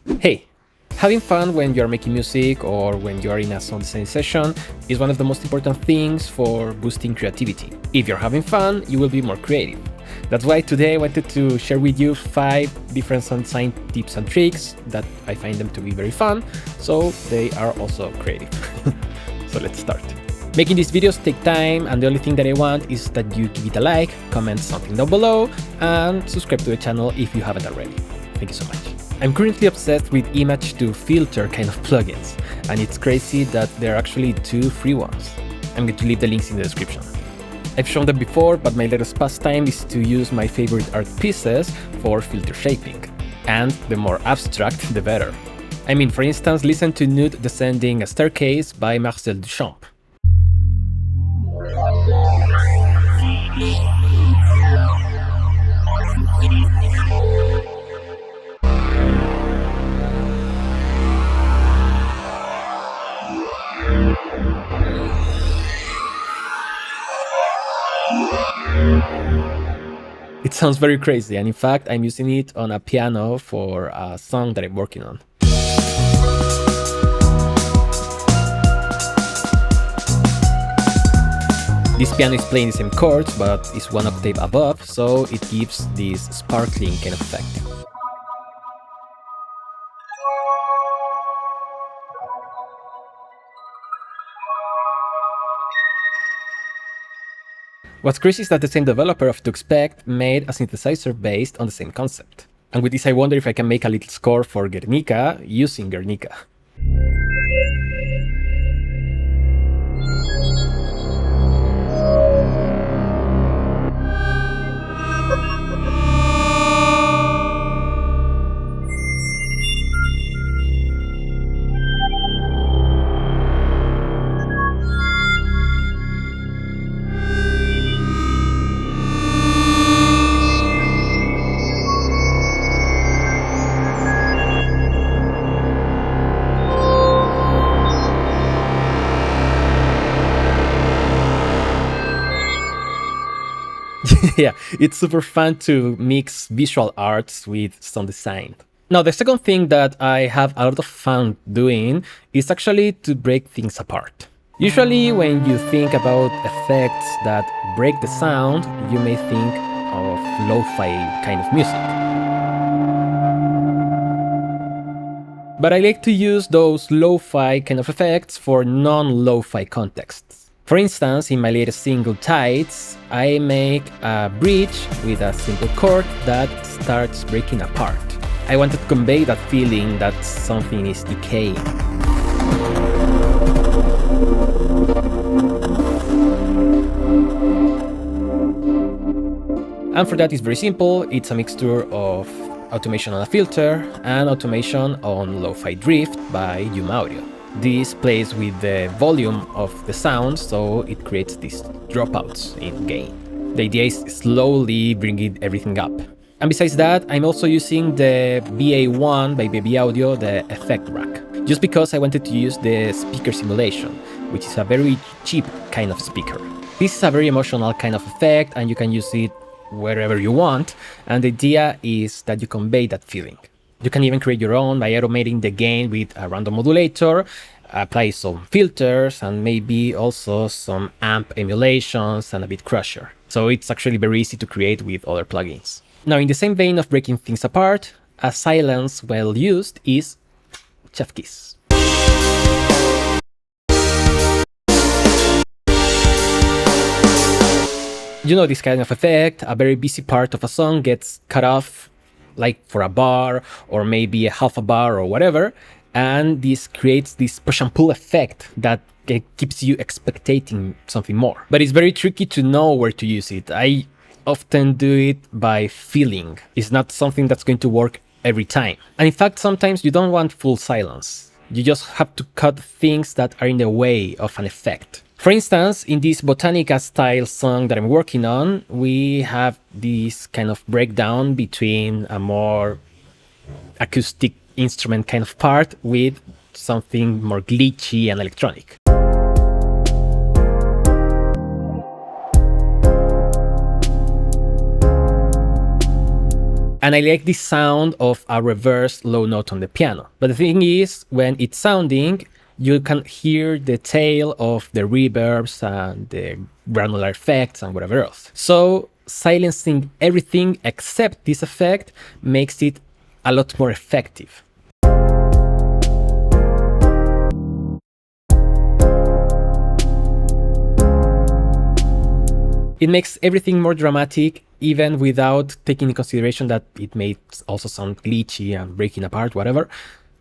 Hey, having fun when you're making music or when you're in a sound design session is one of the most important things for boosting creativity. If you're having fun, you will be more creative. That's why today I wanted to share with you 5 different sound design tips and tricks that I find them to be very fun, so they are also creative. So let's start. Making these videos take time, and the only thing that I want is that you give it a like, comment something down below, and subscribe to the channel if you haven't already. Thank you so much. I'm currently obsessed with image to filter kind of plugins, and it's crazy that there are actually 2 free ones. I'm going to leave the links in the description. I've shown them before, but my latest pastime is to use my favorite art pieces for filter shaping. And the more abstract, the better. I mean, for instance, listen to Nude Descending a Staircase by Marcel Duchamp. It sounds very crazy, and in fact, I'm using it on a piano for a song that I'm working on. This piano is playing the same chords, but it's 1 octave above, so it gives this sparkling kind of effect. What's crazy is that the same developer of To Expect made a synthesizer based on the same concept. And with this I wonder if I can make a little score for Guernica using Guernica. Yeah, it's super fun to mix visual arts with sound design. Now, the second thing that I have a lot of fun doing is actually to break things apart. Usually when you think about effects that break the sound, you may think of lo-fi kind of music. But I like to use those lo-fi kind of effects for non-lo-fi contexts. For instance, in my latest single Tides, I make a bridge with a simple chord that starts breaking apart. I wanted to convey that feeling that something is decaying. And for that, it's very simple. It's a mixture of automation on a filter and automation on Lo-Fi Drift by Yum Audio. This plays with the volume of the sound, so it creates these dropouts in gain. The idea is slowly bringing everything up. And besides that, I'm also using the BA1 by Baby Audio, the effect rack, just because I wanted to use the speaker simulation, which is a very cheap kind of speaker. This is a very emotional kind of effect, and you can use it wherever you want, and the idea is that you convey that feeling. You can even create your own by automating the gain with a random modulator, apply some filters, and maybe also some amp emulations and a bit crusher. So it's actually very easy to create with other plugins. Now, in the same vein of breaking things apart, a silence well used is Chef Kiss. You know this kind of effect, a very busy part of a song gets cut off, like for a bar or maybe a half a bar or whatever, and this creates this push and pull effect that keeps you expecting something more. But it's very tricky to know where to use it. I often do it by feeling. It's not something that's going to work every time. And in fact, sometimes you don't want full silence. You just have to cut things that are in the way of an effect. For instance, in this Botanica style song that I'm working on, we have this kind of breakdown between a more acoustic instrument kind of part with something more glitchy and electronic. And I like the sound of a reversed low note on the piano. But the thing is, when it's sounding, you can hear the tail of the reverbs and the granular effects and whatever else. So silencing everything except this effect makes it a lot more effective. It makes everything more dramatic, even without taking into consideration that it may also sound glitchy and breaking apart, whatever,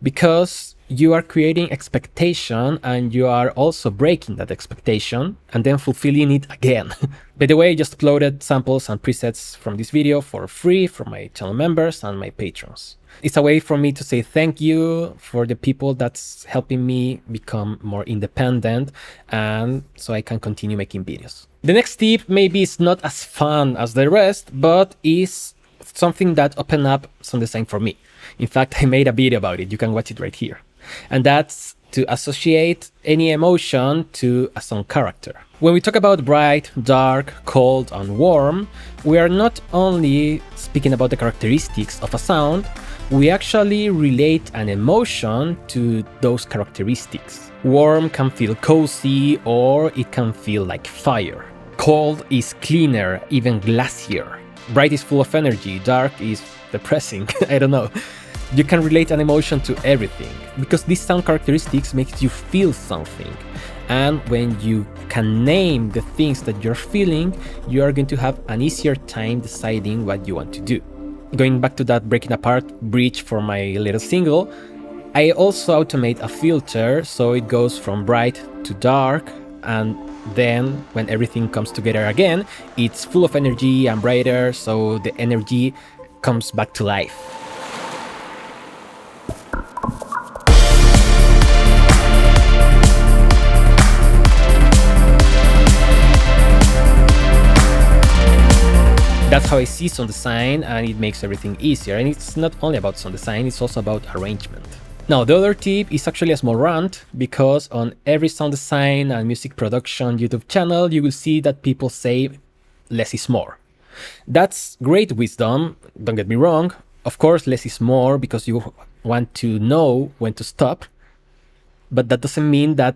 because you are creating expectation and you are also breaking that expectation and then fulfilling it again. By the way, I just uploaded samples and presets from this video for free for my channel members and my patrons. It's a way for me to say thank you for the people that's helping me become more independent and so I can continue making videos. The next tip maybe is not as fun as the rest, but is something that opened up sound design for me. In fact, I made a video about it. You can watch it right here. And that's to associate any emotion to a song character. When we talk about bright, dark, cold, and warm, we are not only speaking about the characteristics of a sound, we actually relate an emotion to those characteristics. Warm can feel cozy, or it can feel like fire. Cold is cleaner, even glacier. Bright is full of energy, dark is depressing, I don't know. You can relate an emotion to everything, because these sound characteristics makes you feel something. And when you can name the things that you're feeling, you are going to have an easier time deciding what you want to do. Going back to that breaking apart bridge for my little single, I also automate a filter so it goes from bright to dark, and then when everything comes together again, it's full of energy and brighter, so the energy comes back to life. That's how I see sound design, and it makes everything easier. And it's not only about sound design, it's also about arrangement. Now, the other tip is actually a small rant, because on every sound design and music production YouTube channel, you will see that people say less is more. That's great wisdom, don't get me wrong. Of course, less is more because you want to know when to stop, but that doesn't mean that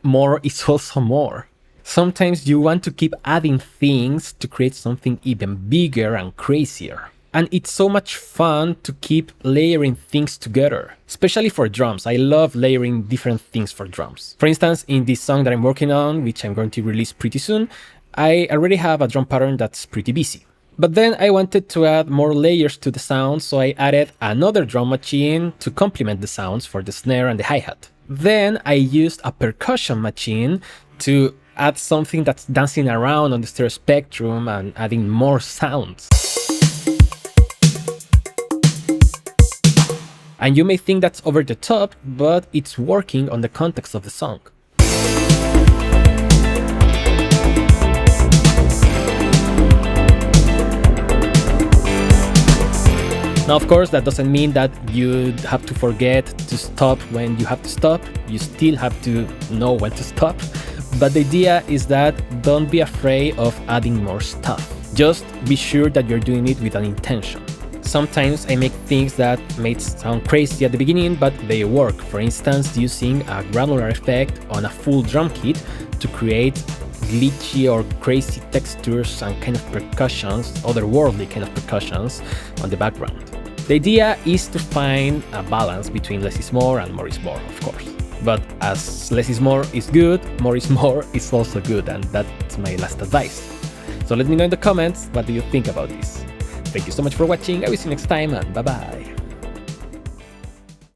more is also more. Sometimes you want to keep adding things to create something even bigger and crazier. And it's so much fun to keep layering things together, especially for drums. I love layering different things for drums. For instance, in this song that I'm working on, which I'm going to release pretty soon, I already have a drum pattern that's pretty busy. But then I wanted to add more layers to the sound, so I added another drum machine to complement the sounds for the snare and the hi-hat. Then I used a percussion machine to add something that's dancing around on the stereo spectrum and adding more sounds. And you may think that's over the top, but it's working on the context of the song. Now, of course, that doesn't mean that you have to forget to stop when you have to stop. You still have to know when to stop. But the idea is that don't be afraid of adding more stuff. Just be sure that you're doing it with an intention. Sometimes I make things that may sound crazy at the beginning, but they work. For instance, using a granular effect on a full drum kit to create glitchy or crazy textures and kind of percussions, otherworldly kind of percussions on the background. The idea is to find a balance between less is more and more is more, of course. But as less is more is good, more is more is also good, and that's my last advice. So let me know in the comments, what do you think about this? Thank you so much for watching, I will see you next time, and bye bye!